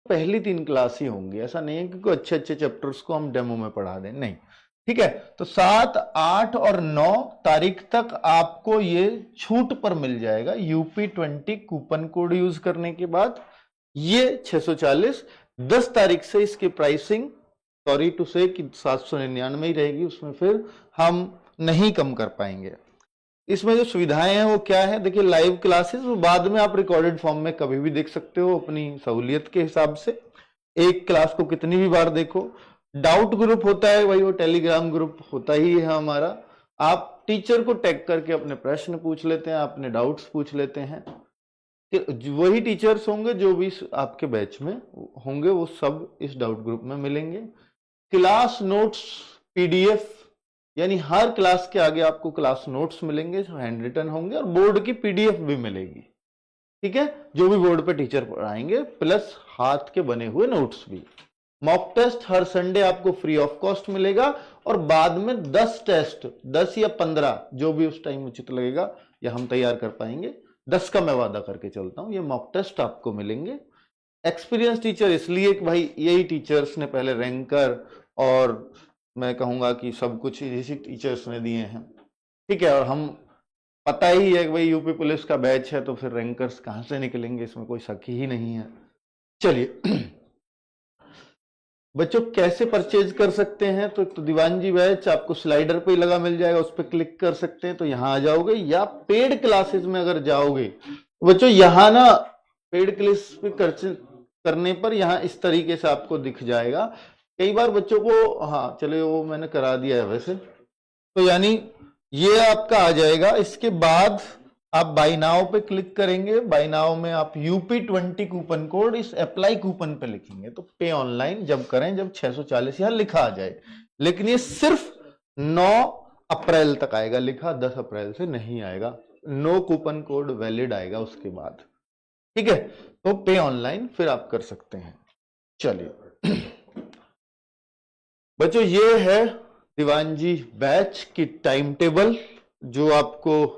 पहली 3 क्लास ही होंगी, ऐसा नहीं है कि कोई अच्छे अच्छे चैप्टर्स को हम डेमो में पढ़ा दें, नहीं। ठीक है, तो 7, 8 और 9 तारीख तक आपको ये छूट पर मिल जाएगा। UP20 कूपन कोड यूज करने के बाद ये 640, 10 तारीख से इसकी प्राइसिंग सॉरी टू से कि 799 ही रहेगी, उसमें फिर हम नहीं कम कर पाएंगे। इसमें जो सुविधाएं हैं वो क्या है, देखिए लाइव क्लासेस वो बाद में आप रिकॉर्डेड फॉर्म में कभी भी देख सकते हो अपनी सहूलियत के हिसाब से, एक क्लास को कितनी भी बार देखो। डाउट ग्रुप होता है भाई, वो टेलीग्राम ग्रुप होता ही है हमारा, आप टीचर को टैग करके अपने प्रश्न पूछ लेते हैं, अपने डाउट्स पूछ लेते हैं, वही टीचर्स होंगे जो भी आपके बैच में होंगे वो सब इस डाउट ग्रुप में मिलेंगे। क्लास नोट्स PDF, यानी हर क्लास के आगे आपको क्लास नोट्स मिलेंगे, हैंड रिटन होंगे, और बोर्ड की PDF भी मिलेगी। ठीक है, जो भी बोर्ड पे टीचर पढ़ाएंगे, प्लस हाथ के बने हुए नोट्स भी। मॉक टेस्ट हर संडे आपको फ्री ऑफ कॉस्ट मिलेगा, और बाद में 10 टेस्ट, 10 या 15 जो भी उस टाइम उचित लगेगा या हम तैयार कर पाएंगे, 10 का मैं वादा करके चलता हूं, ये मॉक टेस्ट आपको मिलेंगे। एक्सपीरियंस टीचर इसलिए कि भाई यही टीचर्स ने पहले रैंकर और मैं कहूंगा कि सब कुछ इसी टीचर्स ने दिए हैं। ठीक है, और हम पता ही है कि भाई यूपी पुलिस का बैच है, तो फिर रैंकर्स कहां से निकलेंगे, इसमें कोई शक ही नहीं है। चलिए बच्चों कैसे परचेज कर सकते हैं, तो दीवान जी बैच आपको स्लाइडर पे ही लगा मिल जाएगा, उस पर क्लिक कर सकते हैं तो यहां आ जाओगे, या पेड क्लासेस में अगर जाओगे बच्चों, यहाँ ना पेड क्लास पे करने पर यहाँ इस तरीके से आपको दिख जाएगा। कई बार बच्चों को, हाँ चले वो मैंने करा दिया है वैसे, तो यानी ये आपका आ जाएगा। इसके बाद आप बाय नाउ पे क्लिक करेंगे, बाय नाउ में आप UP20 कूपन कोड इस अप्लाई कूपन पे लिखेंगे, तो पे ऑनलाइन जब करें, जब 640 यहां लिखा आ जाए, लेकिन ये सिर्फ 9 अप्रैल तक आएगा लिखा, 10 अप्रैल से नहीं आएगा, नो कूपन कोड वैलिड आएगा उसके बाद। ठीक है, तो पे ऑनलाइन फिर आप कर सकते हैं। चलिए बच्चों ये है दीवान जी बैच की टाइम टेबल, जो आपको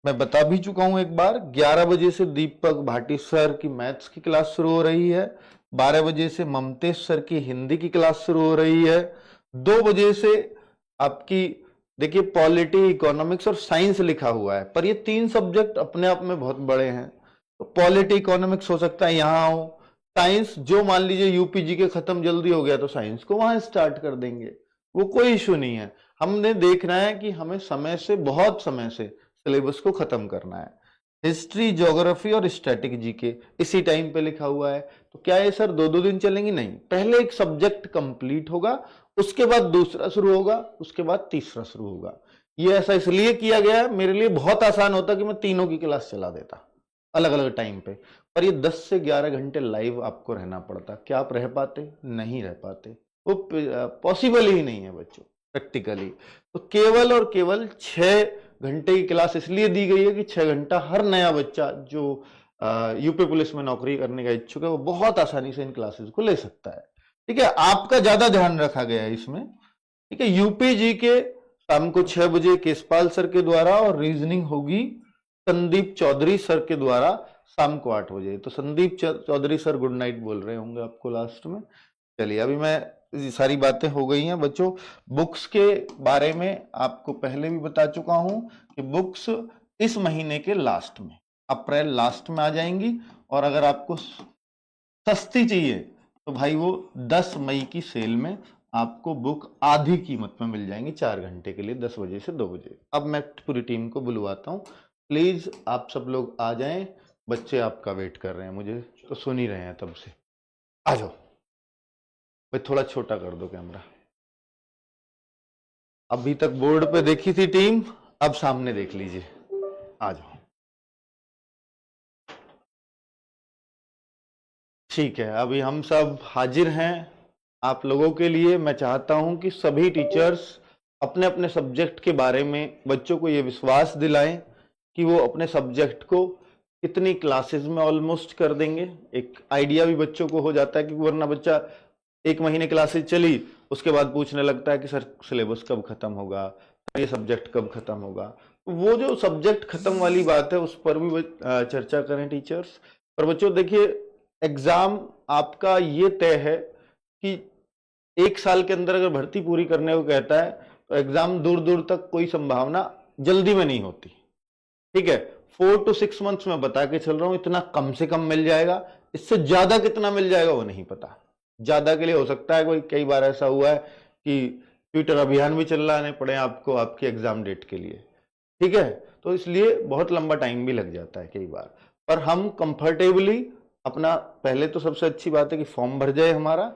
मैं बता भी चुका हूं एक बार। 11 बजे से दीपक भाटी सर की मैथ्स की क्लास शुरू हो रही है, 12 बजे से ममतेश सर की हिंदी की क्लास शुरू हो रही है, 2 बजे से आपकी देखिए पॉलिटी, इकोनॉमिक्स और साइंस लिखा हुआ है, पर ये 3 सब्जेक्ट अपने आप में बहुत बड़े हैं, तो पॉलिटी इकोनॉमिक्स हो सकता है यहाँ हो, साइंस जो मान लीजिए UPG के खत्म जल्दी हो गया तो साइंस को वहां स्टार्ट कर देंगे, वो कोई इशू नहीं है। हमने देखना है कि हमें समय से, बहुत समय से सिलेबस को खत्म करना है। हिस्ट्री, ज्योग्राफी और स्टैटिक जीके इसी टाइम पे लिखा हुआ है, तो क्या ये सर 2-2 दिन चलेंगे? नहीं, पहले एक सब्जेक्ट कंप्लीट होगा, उसके बाद दूसरा शुरू होगा, उसके बाद तीसरा शुरू होगा। ये ऐसा इसलिए किया गया है, मेरे लिए बहुत आसान होता कि मैं तीनों की क्लास चला देता अलग अलग टाइम पे, पर ये 10 से 11 घंटे लाइव आपको रहना पड़ता। क्या आप रह पाते? नहीं रह पाते, वो पॉसिबल ही नहीं है बच्चों प्रैक्टिकली। तो केवल और केवल 6 घंटे की क्लास इसलिए दी गई है कि 6 घंटा हर नया बच्चा जो यूपी पुलिस में नौकरी करने का इच्छुक है वो बहुत आसानी से इन क्लासेस को ले सकता है। ठीक है, आपका ज्यादा ध्यान रखा गया है इसमें। ठीक है, UPG के शाम को 6 बजे केशपाल सर के द्वारा, और रीजनिंग होगी संदीप चौधरी सर के द्वारा शाम को 8 बजे। तो Sandeep Chaudhary sir good night बोल रहे होंगे आपको लास्ट में। चलिए अभी मैं सारी बातें हो गई हैं बच्चों। बुक्स के बारे में आपको पहले भी बता चुका हूं कि बुक्स इस महीने के लास्ट में, अप्रैल लास्ट में आ जाएंगी, और अगर आपको सस्ती चाहिए तो भाई वो 10 मई की सेल में आपको बुक आधी कीमत में मिल जाएंगी 4 घंटे के लिए, 10 बजे से 2 बजे। अब मैं पूरी टीम को बुलवाता हूँ, प्लीज आप सब लोग आ जाएं, बच्चे आपका वेट कर रहे हैं, मुझे तो सुन ही रहे हैं तब से। आ जाओ भाई, थोड़ा छोटा कर दो कैमरा। अभी तक बोर्ड पे देखी थी टीम, अब सामने देख लीजिए, आ जाओ। ठीक है, अभी हम सब हाजिर हैं आप लोगों के लिए। मैं चाहता हूं कि सभी टीचर्स अपने अपने सब्जेक्ट के बारे में बच्चों को ये विश्वास दिलाएं कि वो अपने सब्जेक्ट को कितनी क्लासेस में ऑलमोस्ट कर देंगे। एक आइडिया भी बच्चों को हो जाता है कि वरना बच्चा 1 महीने क्लासेस चली, उसके बाद पूछने लगता है कि सर सिलेबस कब खत्म होगा, ये सब्जेक्ट कब खत्म होगा। वो जो सब्जेक्ट खत्म वाली बात है उस पर भी चर्चा करें टीचर्स। पर बच्चों देखिए, एग्जाम आपका ये तय है कि 1 साल के अंदर अगर भर्ती पूरी करने को कहता है तो एग्जाम दूर दूर तक कोई संभावना जल्दी में नहीं होती। ठीक है, 4 to 6 मंथ्स में बता के चल रहा हूं, इतना कम से कम मिल जाएगा। इससे ज्यादा कितना मिल जाएगा वो नहीं पता। ज्यादा के लिए हो सकता है कोई, कई बार ऐसा हुआ है कि ट्विटर अभियान भी चलाने पड़े आपको आपकी एग्जाम डेट के लिए। ठीक है, तो इसलिए बहुत लंबा टाइम भी लग जाता है कई बार, पर हम कंफर्टेबली अपना, पहले तो सबसे अच्छी बात है कि फॉर्म भर जाए हमारा।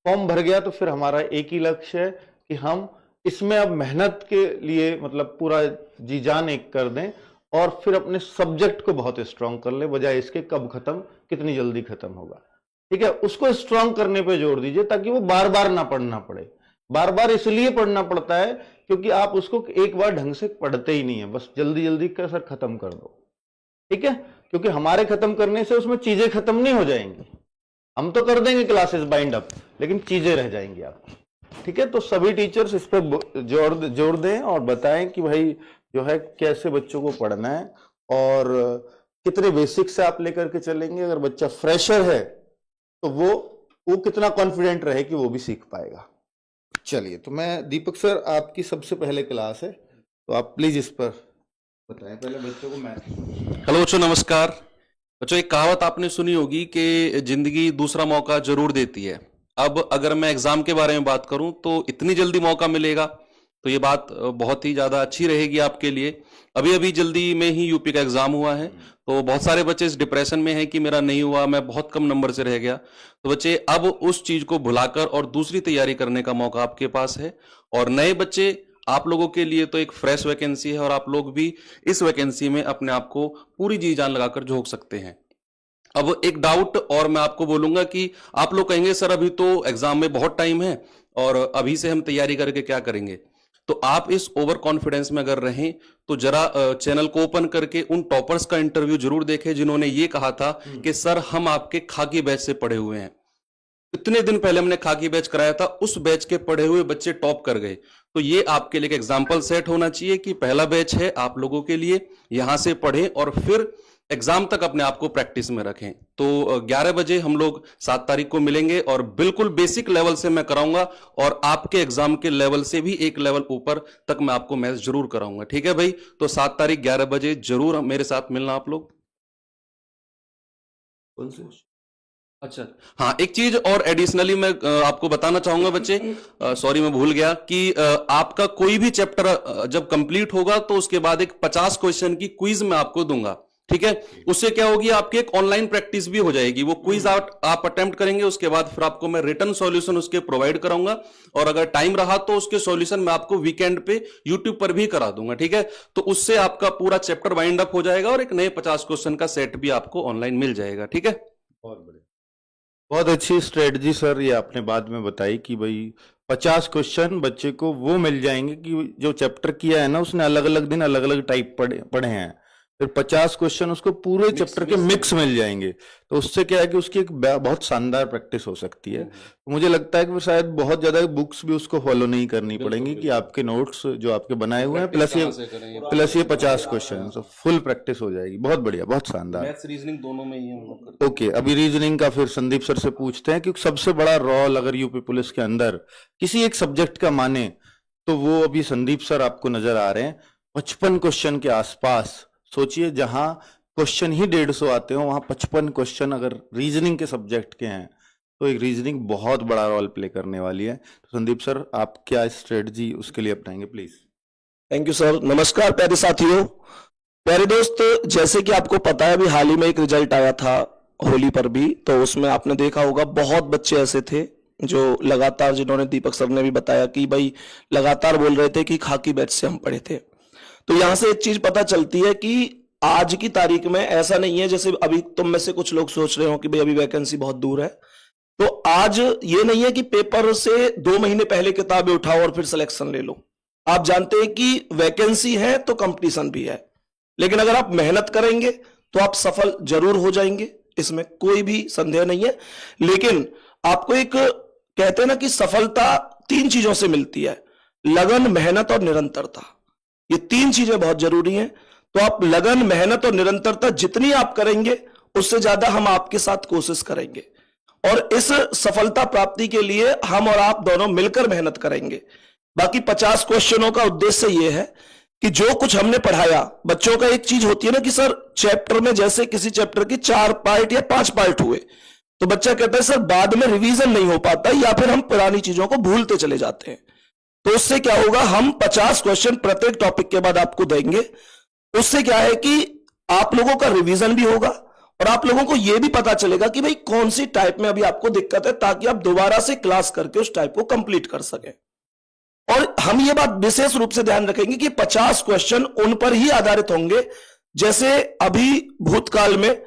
फॉर्म भर गया तो फिर हमारा एक ही लक्ष्य है कि हम इसमें अब मेहनत के लिए मतलब पूरा जी जान एक कर दें और फिर अपने सब्जेक्ट को बहुत स्ट्रांग कर ले, बजाय इसके कब खत्म, कितनी जल्दी खत्म होगा। ठीक है, उसको स्ट्रांग करने पे जोर दीजिए ताकि वो बार बार ना पढ़ना पड़े। बार बार इसलिए पढ़ना पड़ता है क्योंकि आप उसको एक बार ढंग से पढ़ते ही नहीं है, बस जल्दी जल्दी कर सर खत्म कर दो। ठीक है, क्योंकि हमारे खत्म करने से उसमें चीजें खत्म नहीं हो जाएंगी। हम तो कर देंगे क्लासेस बाइंड अप, लेकिन चीजें रह जाएंगी आपकी। ठीक है, तो सभी टीचर्स इस पर जोर दें और बताएं कि भाई जो है कैसे बच्चों को पढ़ना है और कितने बेसिक से आप लेकर के चलेंगे। अगर बच्चा फ्रेशर है तो वो कितना कॉन्फिडेंट रहे कि वो भी सीख पाएगा। चलिए, तो मैं दीपक सर, आपकी सबसे पहले क्लास है तो आप प्लीज इस पर बताएं पहले बच्चों को मैथ। हेलो बच्चों, नमस्कार। बच्चों, एक कहावत आपने सुनी होगी कि जिंदगी दूसरा मौका जरूर देती है। अब अगर मैं एग्जाम के बारे में बात करूं तो इतनी जल्दी मौका मिलेगा तो ये बात बहुत ही ज्यादा अच्छी रहेगी आपके लिए। अभी अभी जल्दी में ही यूपी का एग्जाम हुआ है, तो बहुत सारे बच्चे इस डिप्रेशन में हैं कि मेरा नहीं हुआ, मैं बहुत कम नंबर से रह गया। तो बच्चे अब उस चीज को भुलाकर और दूसरी तैयारी करने का मौका आपके पास है। और नए बच्चे, आप लोगों के लिए तो एक फ्रेश वैकेंसी है और आप लोग भी इस वैकेंसी में अपने आप को पूरी जी जान लगाकर झोंक सकते हैं। अब एक डाउट और मैं आपको बोलूंगा कि आप लोग कहेंगे सर अभी तो एग्जाम में बहुत टाइम है और अभी से हम तैयारी करके क्या करेंगे। तो आप इस ओवर कॉन्फिडेंस में अगर रहें तो जरा चैनल को ओपन करके उन टॉपर्स का इंटरव्यू जरूर देखें जिन्होंने ये कहा था कि सर हम आपके खाकी बैच से पढ़े हुए हैं। इतने दिन पहले हमने खाकी बैच कराया था, उस बैच के पढ़े हुए बच्चे टॉप कर गए। तो ये आपके लिए एक एग्जाम्पल सेट होना चाहिए कि पहला बैच है आप लोगों के लिए, यहां से पढ़ें और फिर एग्जाम तक अपने आप को प्रैक्टिस में रखें। तो 11 बजे हम लोग 7 तारीख को मिलेंगे और बिल्कुल बेसिक लेवल से मैं कराऊंगा और आपके एग्जाम के लेवल से भी एक लेवल ऊपर तक मैं आपको मैथ्स जरूर कराऊंगा। ठीक है भाई, तो 7 तारीख 11 बजे जरूर मेरे साथ मिलना आप लोग। अच्छा हाँ, एक चीज और एडिशनली मैं आपको बताना चाहूंगा बच्चे, सॉरी मैं भूल गया कि आपका कोई भी चैप्टर जब कंप्लीट होगा तो उसके बाद एक 50 क्वेश्चन की क्विज मैं आपको दूंगा। ठीक है, उससे क्या होगी, आपकी एक ऑनलाइन प्रैक्टिस भी हो जाएगी। वो क्विज आप अटेम्प्ट करेंगे, उसके बाद फिर आपको मैं रिटर्न सॉल्यूशन उसके प्रोवाइड कराऊंगा और अगर टाइम रहा तो उसके सॉल्यूशन मैं आपको वीकेंड पे यूट्यूब पर भी करा दूंगा। ठीक है, तो उससे आपका पूरा चैप्टर वाइंड अप हो जाएगा और एक नए 50 क्वेश्चन का सेट भी आपको ऑनलाइन मिल जाएगा। ठीक है, बहुत बढ़िया, बहुत अच्छी स्ट्रेटजी सर ये आपने बाद में बताई कि भाई 50 क्वेश्चन बच्चे को वो मिल जाएंगे कि जो चैप्टर किया है ना उसने अलग अलग दिन अलग अलग टाइप पढ़े हैं, फिर 50 क्वेश्चन उसको पूरे चैप्टर के मिक्स मिल जाएंगे। तो उससे क्या है कि उसकी एक बहुत शानदार प्रैक्टिस हो सकती है। तो मुझे लगता है कि शायद बहुत ज्यादा बुक्स भी उसको फॉलो नहीं करनी पड़ेंगी कि आपके नोट्स जो आपके बनाए हुए हैं प्लस ये 50 क्वेश्चन, तो फुल प्रैक्टिस हो जाएगी। बहुत बढ़िया, बहुत शानदार। मैथ्स रीजनिंग दोनों में ही हम लोग करते हैं। ओके, अभी रीजनिंग का फिर संदीप सर से पूछते हैं क्योंकि सबसे बड़ा रोल अगर यूपी पुलिस के अंदर किसी एक सब्जेक्ट का माने तो वो अभी संदीप सर आपको नजर आ रहे हैं 55 क्वेश्चन के आसपास। सोचिए, जहां क्वेश्चन ही 150 आते हो वहां 55 क्वेश्चन अगर रीजनिंग के सब्जेक्ट के हैं तो एक रीजनिंग बहुत बड़ा रोल प्ले करने वाली है। तो संदीप सर आप क्या स्ट्रेटजी उसके लिए अपनाएंगे प्लीज। Thank you sir. नमस्कार प्यारे साथियों, प्यारे दोस्त, जैसे कि आपको पता है अभी हाल ही में एक रिजल्ट आया था होली पर भी, तो उसमें आपने देखा होगा बहुत बच्चे ऐसे थे जो लगातार, जिन्होंने दीपक सर ने भी बताया कि भाई लगातार बोल रहे थे कि खाकी बैच से हम पढ़े थे। तो यहां से एक चीज पता चलती है कि आज की तारीख में ऐसा नहीं है जैसे अभी तुम में से कुछ लोग सोच रहे हो कि भाई अभी वैकेंसी बहुत दूर है। तो आज ये नहीं है कि पेपर से 2 महीने पहले किताबें उठाओ और फिर सिलेक्शन ले लो। आप जानते हैं कि वैकेंसी है तो कंपटीशन भी है, लेकिन अगर आप मेहनत करेंगे तो आप सफल जरूर हो जाएंगे, इसमें कोई भी संदेह नहीं है। लेकिन आपको एक कहते हैं ना कि सफलता 3 चीजों से मिलती है, लगन, मेहनत और निरंतरता। ये 3 चीजें बहुत जरूरी हैं। तो आप लगन, मेहनत और निरंतरता जितनी आप करेंगे उससे ज्यादा हम आपके साथ कोशिश करेंगे और इस सफलता प्राप्ति के लिए हम और आप दोनों मिलकर मेहनत करेंगे। बाकी 50 क्वेश्चनों का उद्देश्य यह है कि जो कुछ हमने पढ़ाया, बच्चों का एक चीज होती है ना कि सर चैप्टर में जैसे किसी चैप्टर के 4 पार्ट या 5 पार्ट हुए तो बच्चा कहता है सर बाद में रिवीजन नहीं हो पाता या फिर हम पुरानी चीजों को भूलते चले जाते हैं। तो उससे क्या होगा, हम 50 क्वेश्चन प्रत्येक टॉपिक के बाद आपको देंगे। उससे क्या है कि आप लोगों का रिवीजन भी होगा और आप लोगों को यह भी पता चलेगा कि भाई कौन सी टाइप में अभी आपको दिक्कत है, ताकि आप दोबारा से क्लास करके उस टाइप को कंप्लीट कर सकें। और हम ये बात विशेष रूप से ध्यान रखेंगे कि 50 क्वेश्चन उन पर ही आधारित होंगे जैसे अभी भूतकाल में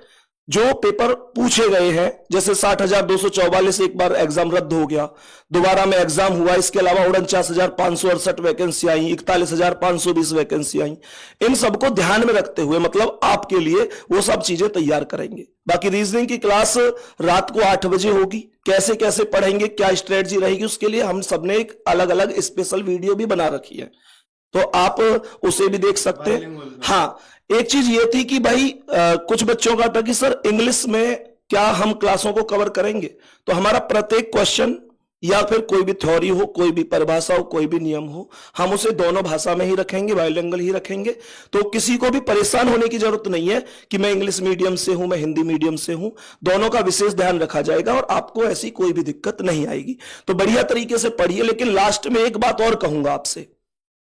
जो पेपर पूछे गए हैं, जैसे 60,244 एक बार एग्जाम रद्द हो गया, दोबारा में एग्जाम हुआ, इसके अलावा 49,568 वैकेंसी आई, 41,520 वैकेंसी आई। इन सबको ध्यान में रखते हुए मतलब आपके लिए वो सब चीजें तैयार करेंगे। बाकी रीजनिंग की क्लास रात को 8 बजे होगी। कैसे कैसे पढ़ेंगे, क्या स्ट्रेटजी रहेगी, उसके लिए हम सबने एक अलग अलग स्पेशल वीडियो भी बना रखी है, तो आप उसे भी देख सकते हैं। हाँ, एक चीज ये थी कि भाई कुछ बच्चों का था कि सर इंग्लिश में क्या हम क्लासों को कवर करेंगे, तो हमारा प्रत्येक क्वेश्चन या फिर कोई भी थ्योरी हो, कोई भी परिभाषा हो, कोई भी नियम हो, हम उसे दोनों भाषा में ही रखेंगे, बाइलिंगुअल ही रखेंगे। तो किसी को भी परेशान होने की जरूरत नहीं है कि मैं इंग्लिश मीडियम से हूं, मैं हिंदी मीडियम से हूं। दोनों का विशेष ध्यान रखा जाएगा और आपको ऐसी कोई भी दिक्कत नहीं आएगी। तो बढ़िया तरीके से पढ़िए। लेकिन लास्ट में एक बात और कहूंगा आपसे,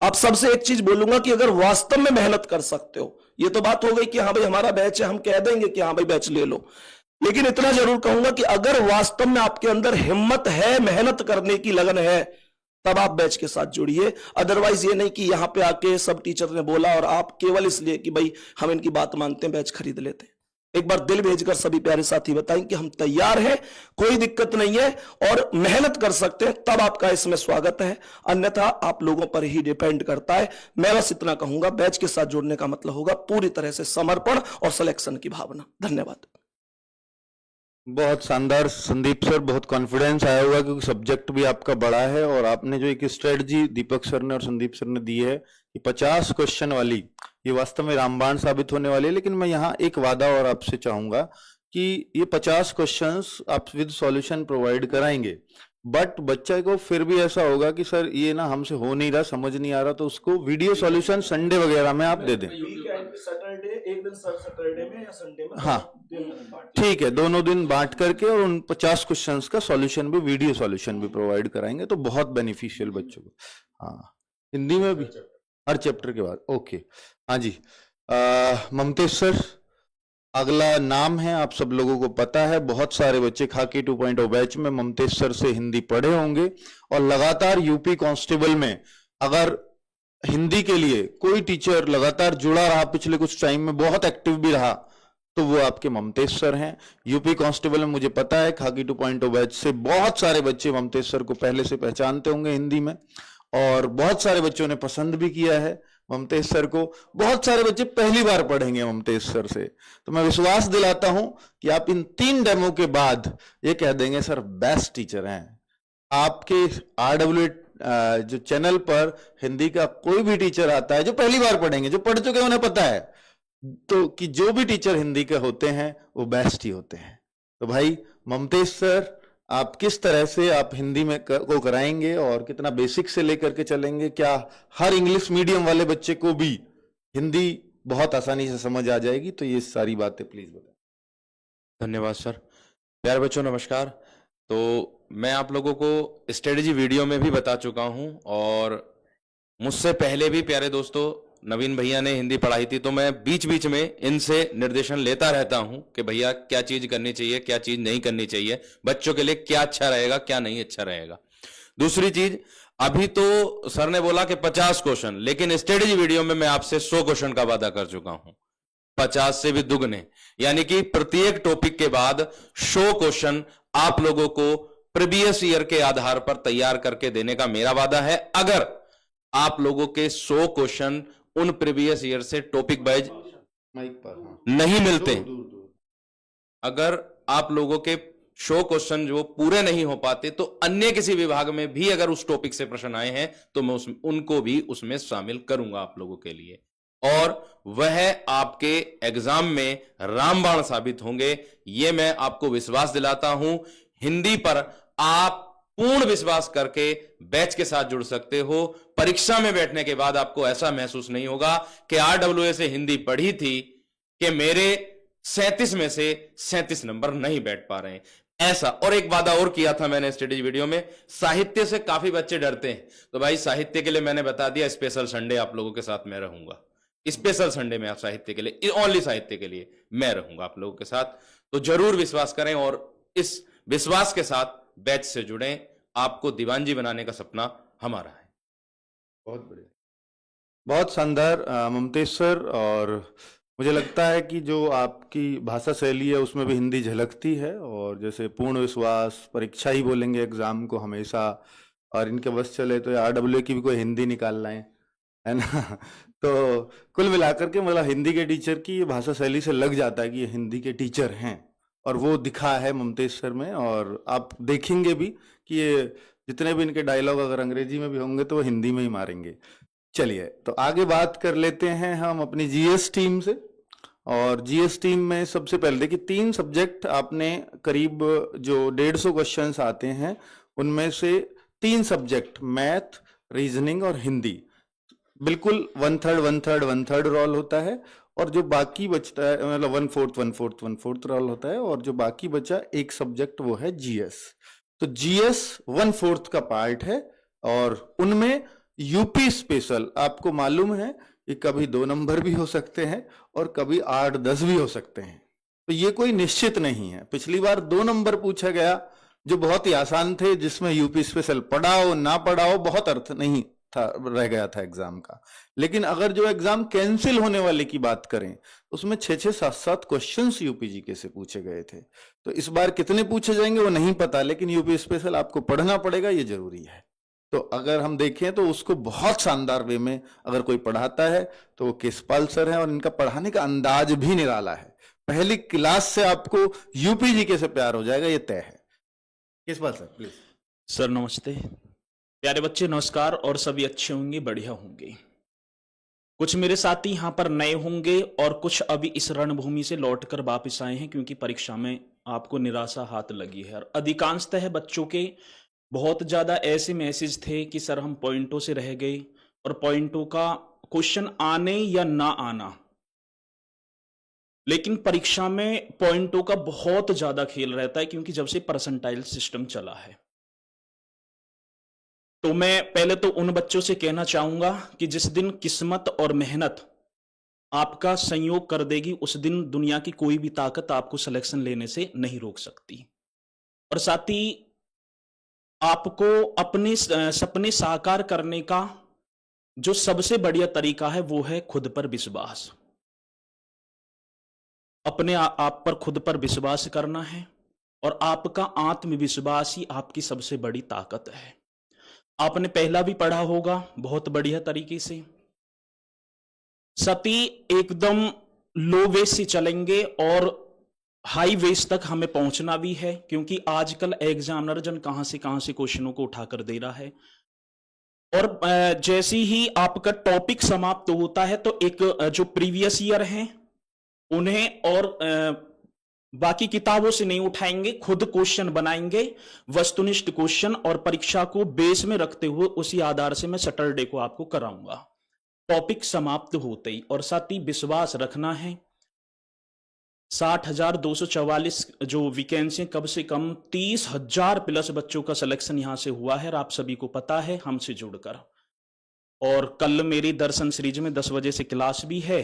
आप सबसे एक चीज बोलूंगा कि अगर वास्तव में मेहनत कर सकते हो, ये तो बात हो गई कि हाँ भाई हमारा बैच है, हम कह देंगे कि हाँ भाई बैच ले लो, लेकिन इतना जरूर कहूंगा कि अगर वास्तव में आपके अंदर हिम्मत है, मेहनत करने की लगन है, तब आप बैच के साथ जुड़िए। अदरवाइज ये नहीं कि यहां पे आके सब टीचर ने बोला और आप केवल इसलिए कि भाई हम इनकी बात मानते हैं बैच खरीद लेते हैं। एक बार दिल भेजकर सभी प्यारे साथी बताएं कि हम तैयार हैं, कोई दिक्कत नहीं है और मेहनत कर सकते हैं, तब आपका इसमें स्वागत है, अन्यथा आप लोगों पर ही डिपेंड करता है। मैं बस इतना कहूंगा, बैच के साथ जुड़ने का मतलब होगा पूरी तरह से समर्पण और सिलेक्शन की भावना। धन्यवाद। बहुत शानदार संदीप सर, बहुत कॉन्फिडेंस आया होगा क्योंकि सब्जेक्ट भी आपका बड़ा है और आपने जो एक स्ट्रेटजी दीपक सर ने और संदीप सर ने दी है कि 50 क्वेश्चन वाली, ये वास्तव में रामबाण साबित होने वाली है। लेकिन मैं यहाँ एक वादा और आपसे चाहूंगा कि ये 50 क्वेश्चंस आप विद सॉल्यूशन प्रोवाइड कराएंगे, बट बच्चे को फिर भी ऐसा होगा कि सर ये ना हमसे हो नहीं रहा, समझ नहीं आ रहा, तो उसको वीडियो सॉल्यूशन संडे वगैरह में आप दे दें। सैटरडे एक दिन, सैटरडे में या संडे में, हाँ ठीक है, दोनों दिन बांट करके और उन 50 क्वेश्चंस का सॉल्यूशन भी, वीडियो सॉल्यूशन भी प्रोवाइड कराएंगे, तो बहुत बेनिफिशियल बच्चों को। हाँ, हिंदी में भी हर चैप्टर के बाद। ओके, हाँ जी, ममतेश सर अगला नाम है, आप सब लोगों को पता है, बहुत सारे बच्चे खाकी 2.0 बैच में ममतेश सर से हिंदी पढ़े होंगे और लगातार यूपी कांस्टेबल में अगर हिंदी के लिए कोई टीचर लगातार जुड़ा रहा, पिछले कुछ टाइम में बहुत एक्टिव भी रहा, तो वो आपके ममतेश सर हैं। यूपी कांस्टेबल में मुझे पता है खाकी 2.0 बैच से बहुत सारे बच्चे ममतेश सर को पहले से पहचानते होंगे हिंदी में, और बहुत सारे बच्चों ने पसंद भी किया है ममतेश सर को। बहुत सारे बच्चे पहली बार पढ़ेंगे ममतेश सर से, तो मैं विश्वास दिलाता हूं कि आप इन 3 डेमो के बाद ये कह देंगे सर बेस्ट टीचर हैं। आपके RW जो चैनल पर हिंदी का कोई भी टीचर आता है, जो पहली बार पढ़ेंगे, जो पढ़ चुके उन्हें पता है तो कि जो भी टीचर हिंदी के होते हैं वो बेस्ट ही होते हैं। तो भाई ममतेश सर, आप किस तरह से आप हिंदी में को कराएंगे और कितना बेसिक से लेकर के चलेंगे? क्या हर इंग्लिश मीडियम वाले बच्चे को भी हिंदी बहुत आसानी से समझ आ जाएगी? तो ये सारी बातें प्लीज बताएं। धन्यवाद सर। प्यारे बच्चों नमस्कार। तो मैं आप लोगों को स्ट्रेटजी वीडियो में भी बता चुका हूं और मुझसे पहले भी प्यारे दोस्तों नवीन भैया ने हिंदी पढ़ाई थी, तो मैं बीच बीच में इनसे निर्देशन लेता रहता हूं कि भैया क्या चीज करनी चाहिए, क्या चीज नहीं करनी चाहिए, बच्चों के लिए क्या अच्छा रहेगा, क्या नहीं अच्छा रहेगा। दूसरी चीज, अभी तो सर ने बोला कि 50 क्वेश्चन, लेकिन स्ट्रेटजी वीडियो में मैं आपसे 100 क्वेश्चन का वादा कर चुका हूं, 50 से भी दुगने, यानी कि प्रत्येक टॉपिक के बाद 100 क्वेश्चन आप लोगों को प्रीवियस ईयर के आधार पर तैयार करके देने का मेरा वादा है। अगर आप लोगों के 100 क्वेश्चन उन प्रीवियस ईयर से टॉपिक वाइज नहीं मिलते, अगर आप लोगों के 100 क्वेश्चन जो पूरे नहीं हो पाते, तो अन्य किसी विभाग में भी अगर उस टॉपिक से प्रश्न आए हैं तो मैं उनको भी उसमें शामिल करूंगा आप लोगों के लिए। और वह आपके एग्जाम में रामबाण साबित होंगे, ये मैं आपको विश्वास दिलाता हूं। हिंदी पर आप पूर्ण विश्वास करके बैच के साथ जुड़ सकते हो। परीक्षा में बैठने के बाद आपको ऐसा महसूस नहीं होगा कि RWA से हिंदी पढ़ी थी कि मेरे 37 में से 37 नंबर नहीं बैठ पा रहे हैं, ऐसा। और एक वादा और किया था मैंने स्ट्रेटेजी वीडियो में, साहित्य से काफी बच्चे डरते हैं, तो भाई साहित्य के लिए मैंने बता दिया, स्पेशल संडे आप लोगों के साथ मैं रहूंगा। स्पेशल संडे में आप साहित्य के लिए, ओनली साहित्य के लिए मैं रहूंगा आप लोगों के साथ। तो जरूर विश्वास करें और इस विश्वास के साथ बैच से जुड़ें। आपको दीवानजी बनाने का सपना हमारा है। बहुत बढ़िया, बहुत शानदार ममतेश सर। और मुझे लगता है कि जो आपकी भाषा शैली है उसमें भी हिंदी झलकती है, और जैसे पूर्ण विश्वास, परीक्षा ही बोलेंगे एग्जाम को हमेशा, और इनके बस चले तो RWA की भी कोई हिंदी निकाल लाएं, है ना। तो कुल मिलाकर के मतलब हिंदी के टीचर की ये भाषा शैली से लग जाता है कि ये हिंदी के टीचर हैं, और वो दिखा है ममतेश सर में। और आप देखेंगे भी कि ये जितने भी इनके डायलॉग अगर अंग्रेजी में भी होंगे तो वो हिंदी में ही मारेंगे। चलिए, तो आगे बात कर लेते हैं हम अपनी GS टीम से। और GS टीम में सबसे पहले देखिए 3 सब्जेक्ट आपने करीब जो 150 क्वेश्चंस आते हैं उनमें से 3 सब्जेक्ट मैथ, रीजनिंग और हिंदी बिल्कुल 1/3 रोल होता है, और जो बाकी बचता है मतलब 1/4 रोल होता है, और जो बाकी बचा एक सब्जेक्ट वो है GS। तो GS 1/4 का पार्ट है, और उनमें यूपी स्पेशल आपको मालूम है कि कभी 2 नंबर भी हो सकते हैं और कभी 8-10 भी हो सकते हैं। तो ये कोई निश्चित नहीं है। पिछली बार 2 नंबर पूछा गया जो बहुत ही आसान थे, जिसमें यूपी स्पेशल पढ़ाओ ना पढ़ाओ बहुत अर्थ नहीं था, रह गया था एग्जाम का। लेकिन अगर जो एग्जाम कैंसिल होने वाले की बात करें उसमें 6-6, 7-7 क्वेश्चंस यूपी जीके से पूछे गए थे। तो इस बार कितने पूछे जाएंगे वो नहीं पता, लेकिन यूपी स्पेशल आपको पढ़ना पड़ेगा, ये जरूरी है। तो अगर हम देखें तो उसको बहुत शानदार वे में अगर कोई पढ़ाता है तो वो केशपाल सर है, और इनका पढ़ाने का अंदाज भी निराला है। पहली क्लास से आपको यूपी जीके से प्यार हो जाएगा, ये तय है। केशपाल सर प्लीज। सर नमस्ते, प्यारे बच्चे नमस्कार, और सभी अच्छे होंगे, बढ़िया होंगे। कुछ मेरे साथी यहाँ पर नए होंगे और कुछ अभी इस रणभूमि से लौटकर वापस आए हैं क्योंकि परीक्षा में आपको निराशा हाथ लगी है। और अधिकांशतः बच्चों के बहुत ज्यादा ऐसे मैसेज थे कि सर हम पॉइंटों से रह गए, और पॉइंटों का क्वेश्चन आने या ना आना, लेकिन परीक्षा में पॉइंटों का बहुत ज्यादा खेल रहता है क्योंकि जब से परसेंटाइल सिस्टम चला है। तो मैं पहले तो उन बच्चों से कहना चाहूंगा कि जिस दिन किस्मत और मेहनत आपका संयोग कर देगी उस दिन दुनिया की कोई भी ताकत आपको सिलेक्शन लेने से नहीं रोक सकती। और साथ ही आपको अपने सपने साकार करने का जो सबसे बढ़िया तरीका है वो है खुद पर विश्वास। अपने आप पर खुद पर विश्वास करना है, और आपका आत्मविश्वास ही आपकी सबसे बड़ी ताकत है। आपने पहला भी पढ़ा होगा बहुत बढ़िया तरीके से, सती एकदम लो वेज से चलेंगे और हाई वेज तक हमें पहुंचना भी है, क्योंकि आजकल एग्जामिनर जन कहां से क्वेश्चनों को उठाकर दे रहा है। और जैसे ही आपका टॉपिक समाप्त होता है तो एक जो प्रीवियस ईयर हैं उन्हें और बाकी किताबों से नहीं उठाएंगे, खुद क्वेश्चन बनाएंगे, वस्तुनिष्ठ क्वेश्चन, और परीक्षा को बेस में रखते हुए उसी आधार से मैं सैटरडे को आपको कराऊंगा टॉपिक समाप्त होते ही। और साथ ही विश्वास रखना है, 60,244 जो वैकेंसी, कम से कम 30,000 प्लस बच्चों का सिलेक्शन यहां से हुआ है, और आप सभी को पता है हमसे जुड़कर। और कल मेरी दर्शन सीरीज में 10 बजे से क्लास भी है,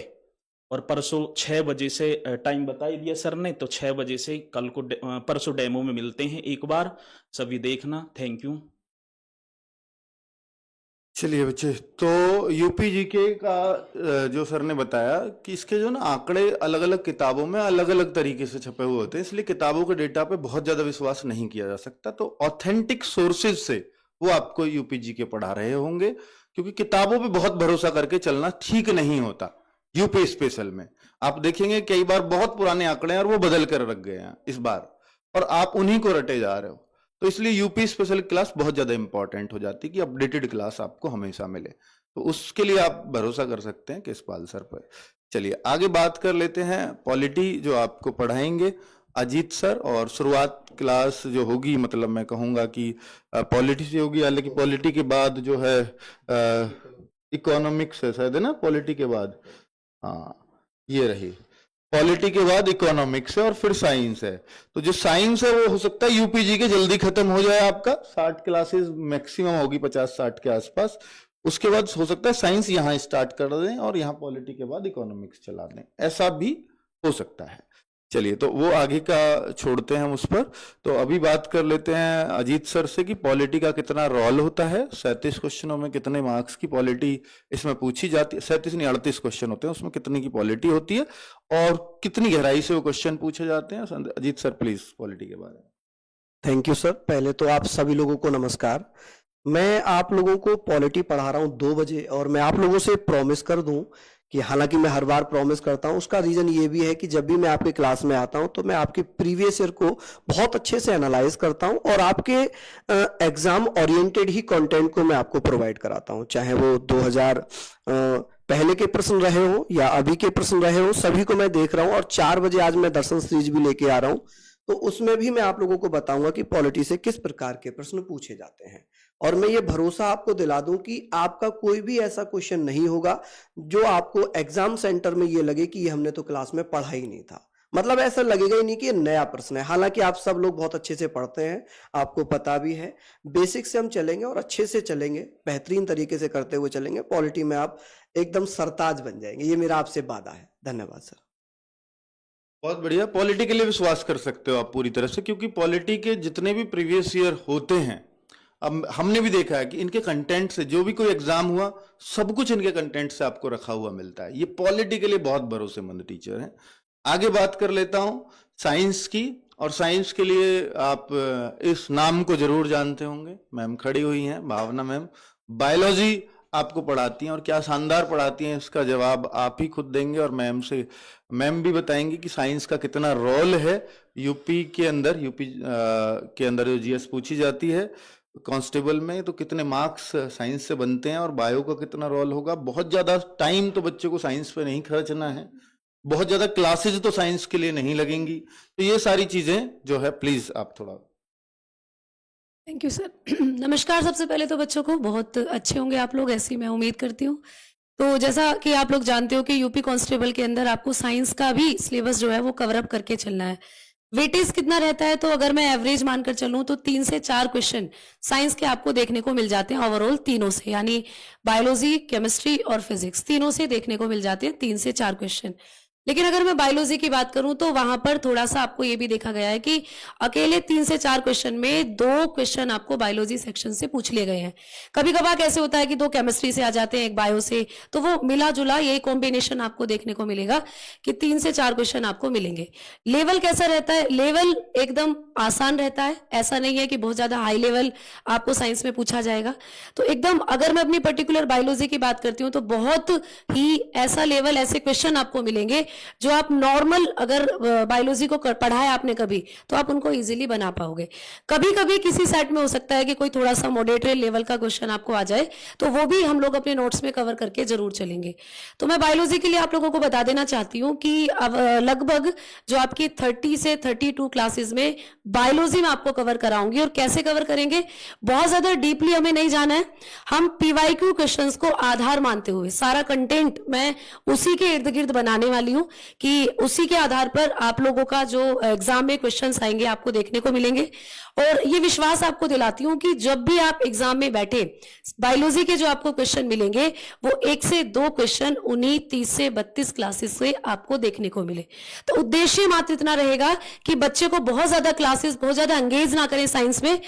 और परसों 6 बजे से टाइम बता ही दिया सर ने, तो 6 बजे से कल को परसों डेमो में मिलते हैं, एक बार सभी देखना। Thank you. चलिए बच्चे, तो यूपी जीके का जो सर ने बताया कि इसके जो ना आंकड़े अलग अलग किताबों में अलग अलग तरीके से छपे हुए होते हैं, इसलिए किताबों के डेटा पे बहुत ज्यादा विश्वास नहीं किया जा सकता। तो ऑथेंटिक सोर्सेज से वो आपको यूपी जीके पढ़ा रहे होंगे, क्योंकि किताबों पे बहुत भरोसा करके चलना ठीक नहीं होता। यूपी स्पेशल में आप देखेंगे कई बार बहुत पुराने आंकड़े हैं और वो बदल कर रख गए हैं इस बार, और आप उन्हीं को रटे जा रहे हो। तो इसलिए यूपी स्पेशल क्लास बहुत ज्यादा इंपॉर्टेंट हो जाती है कि अपडेटेड क्लास आपको हमेशा मिले। तो उसके लिए आप भरोसा कर सकते हैं केसपाल सर पर। चलिए आगे बात कर लेते हैं। पॉलिटी जो आपको पढ़ाएंगे अजीत सर, और शुरुआत क्लास जो होगी, मतलब मैं कहूँगा कि पॉलिटी से होगी, हालांकि पॉलिटी के बाद जो है इकोनॉमिक्स है शायद, है ना, पॉलिटी के बाद, हाँ ये रही, पॉलिटी के बाद इकोनॉमिक्स है और फिर साइंस है। तो जो साइंस है वो हो सकता है यूपीजी के जल्दी खत्म हो जाए, आपका 60 क्लासेस मैक्सिमम होगी, 50-60 के आसपास। उसके बाद हो सकता है साइंस यहाँ स्टार्ट कर दें और यहाँ पॉलिटी के बाद इकोनॉमिक्स चला दें, ऐसा भी हो सकता है। चलिए तो वो आगे का छोड़ते हैं हम उस पर। तो अभी बात कर लेते हैं अजीत सर से कि पॉलिटी का कितना रोल होता है। 37 क्वेश्चनों में कितने मार्क्स की पॉलिटी इसमें पूछी जाती है, 37 नहीं 38 क्वेश्चन होते हैं, उसमें कितनी की पॉलिटी होती है और कितनी गहराई से वो क्वेश्चन पूछे जाते हैं। अजीत सर प्लीज पॉलिटी के बारे में। Thank you sir. पहले तो आप सभी लोगों को नमस्कार। मैं आप लोगों को पॉलिटी पढ़ा रहा हूँ 2 बजे, और मैं आप लोगों से प्रॉमिस कर दूं कि हालांकि मैं हर बार प्रॉमिस करता हूं, उसका रीजन ये भी है कि जब भी मैं आपके क्लास में आता हूं तो मैं आपके प्रीवियस ईयर को बहुत अच्छे से एनालाइज करता हूं और आपके एग्जाम ओरिएंटेड ही कंटेंट को मैं आपको प्रोवाइड कराता हूं, चाहे वो 2000 पहले के प्रश्न रहे हो या अभी के प्रश्न रहे हो, सभी को मैं देख रहा हूं। और 4 बजे आज मैं दर्शन सीरीज भी लेके आ रहा हूं, तो उसमें भी मैं आप लोगों को बताऊंगा कि पॉलिटी से किस प्रकार के प्रश्न पूछे जाते हैं। और मैं ये भरोसा आपको दिला दूं कि आपका कोई भी ऐसा क्वेश्चन नहीं होगा जो आपको एग्जाम सेंटर में ये लगे कि ये हमने तो क्लास में पढ़ा ही नहीं था। मतलब ऐसा लगेगा ही नहीं कि ये नया प्रश्न है। हालांकि आप सब लोग बहुत अच्छे से पढ़ते हैं, आपको पता भी है। बेसिक से हम चलेंगे और अच्छे से चलेंगे, बेहतरीन तरीके से करते हुए चलेंगे। पॉलिटी में आप एकदम सरताज बन जाएंगे, ये मेरा आपसे वादा है। धन्यवाद सर। बहुत बढ़िया। पॉलिटी के लिए विश्वास कर सकते हो आप पूरी तरह से, क्योंकि पॉलिटी के जितने भी प्रीवियस ईयर होते हैं, अब हमने भी देखा है कि इनके कंटेंट से जो भी कोई एग्जाम हुआ, सब कुछ इनके कंटेंट से आपको रखा हुआ मिलता है। ये पॉलिटी के लिए बहुत भरोसेमंद टीचर हैं। आगे बात कर लेता हूं साइंस की, और साइंस के लिए आप इस नाम को जरूर जानते होंगे, मैम खड़ी हुई हैं, भावना मैम। बायोलॉजी आपको पढ़ाती हैं और क्या शानदार पढ़ाती हैं, इसका जवाब आप ही खुद देंगे। और मैम भी बताएंगे कि साइंस का कितना रोल है यूपी के अंदर जो जीएस पूछी जाती है कांस्टेबल में, तो कितने मार्क्स साइंस से बनते हैं और बायो का कितना रोल होगा। बहुत ज्यादा टाइम तो बच्चे को साइंस पे नहीं खर्चना है, बहुत ज्यादा क्लासेज तो साइंस के लिए नहीं लगेंगी। तो ये सारी चीजें जो है प्लीज आप थोड़ा। Thank you sir. नमस्कार। सबसे पहले तो बच्चों को, बहुत अच्छे होंगे आप लोग, ऐसी मैं उम्मीद करती हूँ। तो जैसा कि आप लोग जानते हो कि यूपी कांस्टेबल के अंदर आपको साइंस का भी सिलेबस जो है वो कवर अप करके चलना है। वेटेज कितना रहता है, तो अगर मैं एवरेज मानकर चलूं तो 3 से 4 क्वेश्चन साइंस के आपको देखने को मिल जाते हैं ओवरऑल, तीनों से, यानी बायोलॉजी, केमिस्ट्री और फिजिक्स, तीनों से देखने को मिल जाते हैं 3 से 4 क्वेश्चन। लेकिन अगर मैं बायोलॉजी की बात करूं तो वहां पर थोड़ा सा आपको ये भी देखा गया है कि अकेले 3 से 4 क्वेश्चन में 2 क्वेश्चन आपको बायोलॉजी सेक्शन से पूछ लिए गए हैं। कभी कभार कैसे होता है कि 2 केमिस्ट्री से आ जाते हैं, 1 बायो से, तो वो मिला जुला यही कॉम्बिनेशन आपको देखने को मिलेगा कि 3 से 4 क्वेश्चन आपको मिलेंगे। लेवल कैसा रहता है? लेवल एकदम आसान रहता है, ऐसा नहीं है कि बहुत ज्यादा हाई लेवल आपको साइंस में पूछा जाएगा। तो एकदम अगर मैं अपनी पर्टिकुलर बायोलॉजी की बात करती हूँ तो बहुत ही ऐसा लेवल, ऐसे क्वेश्चन आपको मिलेंगे जो आप नॉर्मल अगर बायोलॉजी को पढ़ा है आपने कभी, तो आप उनको इजीली बना पाओगे। कभी कभी किसी सेट में हो सकता है कि कोई थोड़ा सा मॉडरेट लेवल का क्वेश्चन आपको आ जाए, तो वो भी हम लोग अपने नोट्स में कवर करके जरूर चलेंगे। तो मैं बायोलॉजी के लिए आप लोगों को बता देना चाहती हूँ कि अब लगभग जो आपकी 30 से 32 क्लासेस में बायोलॉजी में आपको कवर कराऊंगी। और कैसे कवर करेंगे, बहुत ज्यादा डीपली हमें नहीं जाना है। हम पीवाईक्यू क्वेश्चंस को आधार मानते हुए सारा कंटेंट मैं उसी के इर्द गिर्द बनाने वाली हूं कि उसी के आधार पर आप लोगों का जो एग्जाम में क्वेश्चंस आएंगे आपको देखने को मिलेंगे। और ये विश्वास आपको दिलाती हूं कि जब भी आप एग्जाम में बैठे, बायोलॉजी के जो आपको क्वेश्चन मिलेंगे वो 1 से 2 क्वेश्चन उन्हीं 30 से 32 क्लासेस से आपको देखने को मिले। तो उद्देश्य मात्र इतना रहेगा कि बच्चे को बहुत ज्यादा क्लासेस, बहुत ज्यादा एंगेज ना करें साइंस में।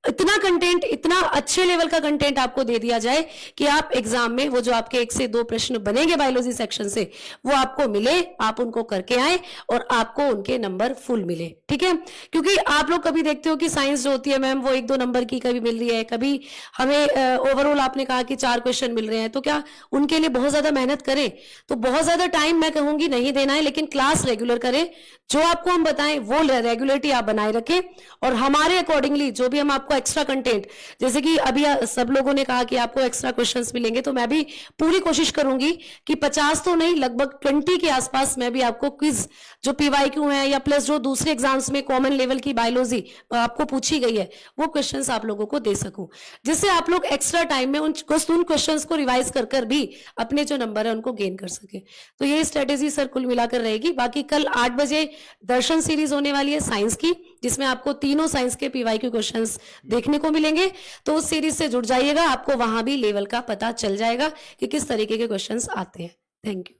इतना कंटेंट, इतना अच्छे लेवल का कंटेंट आपको दे दिया जाए कि आप एग्जाम में वो जो आपके 1 से 2 प्रश्न बनेंगे बायोलॉजी सेक्शन से, वो आपको मिले, आप उनको करके आए और आपको उनके नंबर फुल मिले। ठीक है, क्योंकि आप लोग कभी देखते हो कि साइंस जो होती है मैम वो 1-2 नंबर की कभी मिल रही है, कभी हमें ओवरऑल आपने कहा कि 4 क्वेश्चन मिल रहे हैं, तो क्या उनके लिए बहुत ज्यादा मेहनत करें? तो बहुत ज्यादा टाइम मैं कहूंगी नहीं देना है, लेकिन क्लास रेगुलर करें। जो आपको हम बताएं वो रेगुलरिटी आप बनाए रखें और हमारे अकॉर्डिंगली जो भी हम आपको आपको एक्स्ट्रा कंटेंट, जैसे कि अभी सब लोगों ने कहा कि आपको एक्स्ट्रा क्वेश्चंस मिलेंगे, तो मैं भी पूरी कोशिश करूंगी कि 50 तो नहीं, लगभग 20 के आसपास मैं भी आपको क्विज जो पीवाईक्यू है या प्लस जो दूसरे एग्जाम्स में कॉमन लेवल की बायोलॉजी आपको पूछी गई है वो क्वेश्चंस आप लोगों को दे सकूं, जिससे आप लोग एक्स्ट्रा टाइम में उन क्वेश्चंस को रिवाइज कर भी अपने जो नंबर है उनको गेन कर सके। तो ये स्ट्रेटेजी सर कुल मिलाकर रहेगी। बाकी कल 8 बजे दर्शन सीरीज होने वाली है साइंस की, जिसमें आपको तीनों साइंस के पीवाईक्यू क्वेश्चंस देखने को मिलेंगे, तो उस सीरीज से जुड़ जाइएगा, आपको वहां भी लेवल का पता चल जाएगा कि किस तरीके के क्वेश्चंस आते हैं। Thank you.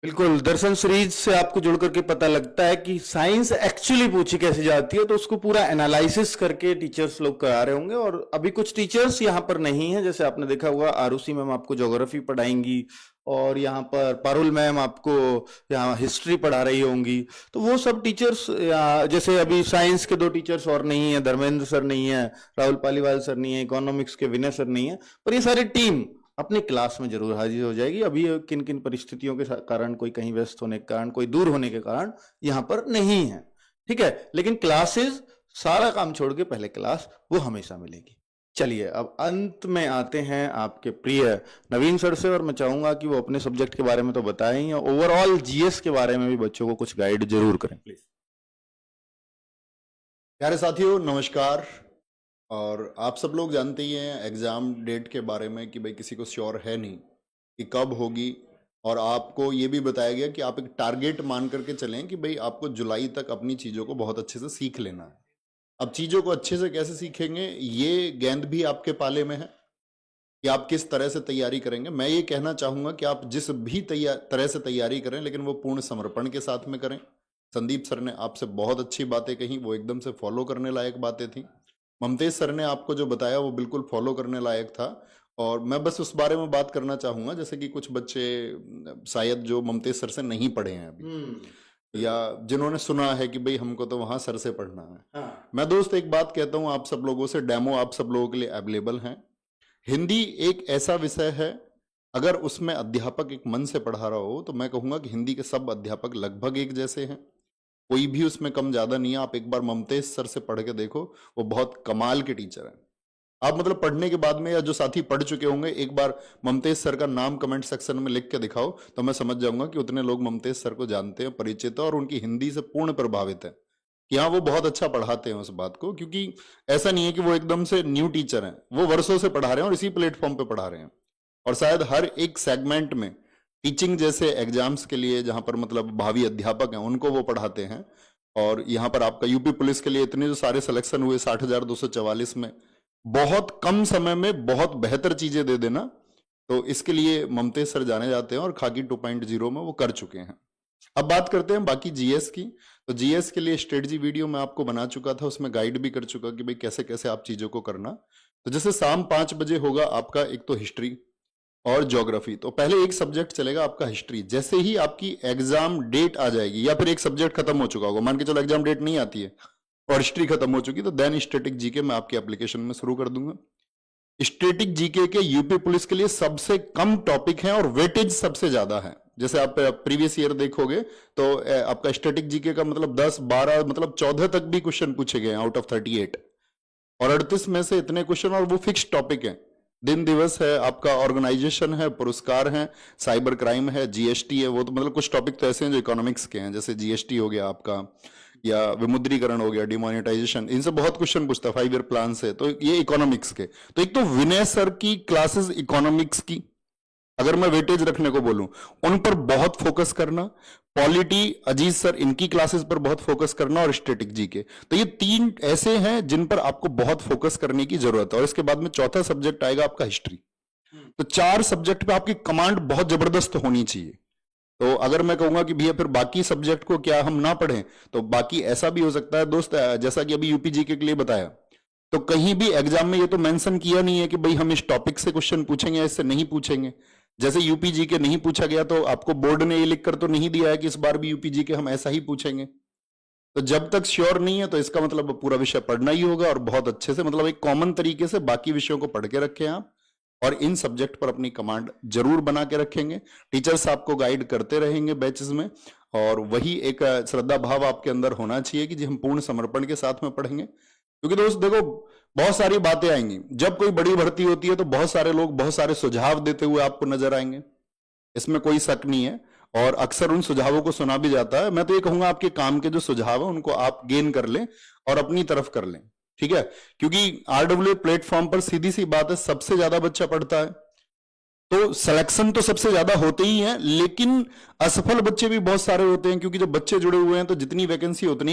बिल्कुल, दर्शन सीरीज से आपको जुड़ करके पता लगता है कि साइंस एक्चुअली पूछी कैसे जाती है, तो उसको पूरा एनालिसिस करके टीचर्स लोग करा रहे होंगे। और अभी कुछ टीचर्स यहाँ पर नहीं है, जैसे आपने देखा होगा आरुषि मैम आपको ज्योग्राफी पढ़ाएंगी और यहाँ पर पारुल मैम आपको यहाँ हिस्ट्री पढ़ा रही होंगी। तो वो सब टीचर्स, जैसे अभी साइंस के 2 टीचर्स और नहीं है, धर्मेंद्र सर नहीं है, राहुल पालीवाल सर नहीं है, इकोनॉमिक्स के विनय सर नहीं है, पर ये सारी टीम अपनी क्लास में जरूर हाजिर हो जाएगी। अभी किन किन परिस्थितियों के कारण, कोई कहीं व्यस्त होने के कारण, कोई दूर होने के कारण यहाँ पर नहीं है, ठीक है। लेकिन क्लासेस, सारा काम छोड़ के पहले क्लास वो हमेशा मिलेगी। चलिए अब अंत में आते हैं आपके प्रिय नवीन सर से, और मैं चाहूंगा कि वो अपने सब्जेक्ट के बारे में तो बताएं ही, ओवरऑल जीएस के बारे में भी बच्चों को कुछ गाइड जरूर करें प्लीज। प्यारे साथियों नमस्कार। और आप सब लोग जानते ही हैं एग्ज़ाम डेट के बारे में कि भाई किसी को श्योर है नहीं कि कब होगी, और आपको ये भी बताया गया कि आप एक टारगेट मान करके चलें कि भाई आपको जुलाई तक अपनी चीज़ों को बहुत अच्छे से सीख लेना है। अब चीज़ों को अच्छे से कैसे सीखेंगे, ये गेंद भी आपके पाले में है कि आप किस तरह से तैयारी करेंगे। मैं ये कहना चाहूँगा कि आप जिस भी तरह से तैयारी करें, लेकिन वो पूर्ण समर्पण के साथ में करें। संदीप सर ने आपसे बहुत अच्छी बातें कही, वो एकदम से फॉलो करने लायक बातें थी। ममतेज सर ने आपको जो बताया वो बिल्कुल फॉलो करने लायक था। और मैं बस उस बारे में बात करना चाहूँगा, जैसे कि कुछ बच्चे शायद जो ममतेज सर से नहीं पढ़े हैं अभी, या जिन्होंने सुना है कि भाई हमको तो वहाँ सर से पढ़ना है। मैं दोस्त एक बात कहता हूँ आप सब लोगों से, डेमो आप सब लोगों के लिए अवेलेबल हैं। हिंदी एक ऐसा विषय है, अगर उसमें अध्यापक एक मन से पढ़ा रहा हो तो मैं कहूँगा कि हिंदी के सब अध्यापक लगभग एक जैसे हैं, कोई भी उसमें कम ज्यादा नहीं है। आप एक बार ममतेज सर से पढ़ के देखो, वो बहुत कमाल के टीचर हैं। आप मतलब पढ़ने के बाद में, या जो साथी पढ़ चुके होंगे, एक बार ममतेज सर का नाम कमेंट सेक्शन में लिख के दिखाओ तो मैं समझ जाऊंगा कि उतने लोग ममतेज सर को जानते हैं, परिचित है और उनकी हिंदी से पूर्ण प्रभावित है कि हाँ वो बहुत अच्छा पढ़ाते हैं उस बात को। क्योंकि ऐसा नहीं है कि वो एकदम से न्यू टीचर हैं, वो वर्षों से पढ़ा रहे हैं और इसी प्लेटफॉर्म पे पढ़ा रहे हैं। और शायद हर एक सेगमेंट में टीचिंग जैसे एग्जाम्स के लिए जहां पर मतलब भावी अध्यापक हैं उनको वो पढ़ाते हैं। और यहाँ पर आपका यूपी पुलिस के लिए इतने जो सारे सिलेक्शन हुए 60,244 में, बहुत कम समय में बहुत बेहतर चीजें दे देना, तो इसके लिए ममतेज सर जाने जाते हैं और खाकी 2.0 में वो कर चुके हैं। अब बात करते हैं बाकी जीएस की। तो जीएस के लिए स्ट्रेटजी वीडियो मैं आपको बना चुका था, उसमें गाइड भी कर चुका कि भाई कैसे कैसे आप चीजों को करना। तो जैसे शाम 5 बजे होगा आपका एक तो हिस्ट्री और ज्योग्राफी। तो पहले एक सब्जेक्ट चलेगा आपका हिस्ट्री। जैसे ही आपकी एग्जाम डेट आ जाएगी, या फिर एक सब्जेक्ट खत्म हो चुका होगा, मान के चलो एग्जाम डेट नहीं आती है और हिस्ट्री खत्म हो चुकी, तो देन स्टैटिक जीके मैं आपके एप्लीकेशन में शुरू कर दूंगा। स्टैटिक जीके के यूपी पुलिस के लिए सबसे कम टॉपिक है और वेटेज सबसे ज्यादा है। जैसे आप प्रीवियस ईयर देखोगे तो आपका स्टैटिक जीके का मतलब 10, 12 मतलब 14 तक भी क्वेश्चन पूछे गए आउट ऑफ 38, और 38 में से इतने क्वेश्चन, और वो फिक्स टॉपिक है। दिन दिवस है आपका, ऑर्गेनाइजेशन है, पुरस्कार है, साइबर क्राइम है, जीएसटी है। वो तो मतलब कुछ टॉपिक तो ऐसे हैं जो इकोनॉमिक्स के हैं, जैसे जीएसटी हो गया आपका, या विमुद्रीकरण हो गया, डिमोनेटाइजेशन, इनसे बहुत क्वेश्चन पूछता है 5 ईयर प्लान से। तो ये इकोनॉमिक्स के। तो एक तो विनय सर की क्लासेस इकोनॉमिक्स की, अगर मैं वेटेज रखने को बोलूं, उन पर बहुत फोकस करना। पॉलिटी अजीत सर, इनकी क्लासेस पर बहुत फोकस करना, और स्टैटिक जीके। तो ये 3 ऐसे हैं जिन पर आपको बहुत फोकस करने की जरूरत है। और इसके बाद में चौथा सब्जेक्ट आएगा आपका हिस्ट्री। तो 4 सब्जेक्ट पे आपकी कमांड बहुत जबरदस्त होनी चाहिए। तो अगर मैं कहूंगा कि भैया फिर बाकी सब्जेक्ट को क्या हम ना पढ़ें, तो बाकी ऐसा भी हो सकता है दोस्त, जैसा कि अभी यूपी जीके के लिए बताया, तो कहीं भी एग्जाम में ये तो मेंशन किया नहीं है कि भाई हम इस टॉपिक से क्वेश्चन पूछेंगे, इससे नहीं पूछेंगे। जैसे यूपी जीके नहीं पूछा गया, तो आपको बोर्ड ने ये लिखकर तो नहीं दिया है कि इस बार भी यूपी जीके हम ऐसा ही पूछेंगे। तो जब तक श्योर नहीं है, तो इसका मतलब पूरा विषय पढ़ना ही होगा, और बहुत अच्छे से, मतलब एक कॉमन तरीके से बाकी विषयों को पढ़ के रखें आप, और इन सब्जेक्ट पर अपनी कमांड जरूर बना के रखेंगे। टीचर्स आपको गाइड करते रहेंगे बैचेस में, और वही एक श्रद्धा भाव आपके अंदर होना चाहिए कि जी हम पूर्ण समर्पण के साथ में पढ़ेंगे। क्योंकि दोस्त देखो, बहुत सारी बातें आएंगी। जब कोई बड़ी भर्ती होती है तो बहुत सारे लोग बहुत सारे सुझाव देते हुए आपको नजर आएंगे, इसमें कोई शक नहीं है, और अक्सर उन सुझावों को सुना भी जाता है। मैं तो ये कहूंगा आपके काम के जो सुझाव है उनको आप गेन कर लें और अपनी तरफ कर लें, ठीक है? क्योंकि आरडब्ल्यूए प्लेटफॉर्म पर सीधी सी बात है, सबसे ज्यादा बच्चा पढ़ता है, तो सिलेक्शन तो सबसे ज्यादा होते ही हैं, लेकिन असफल बच्चे भी बहुत सारे होते हैं, क्योंकि जब बच्चे जुड़े हुए हैं तो जितनी वैकेंसी उतनी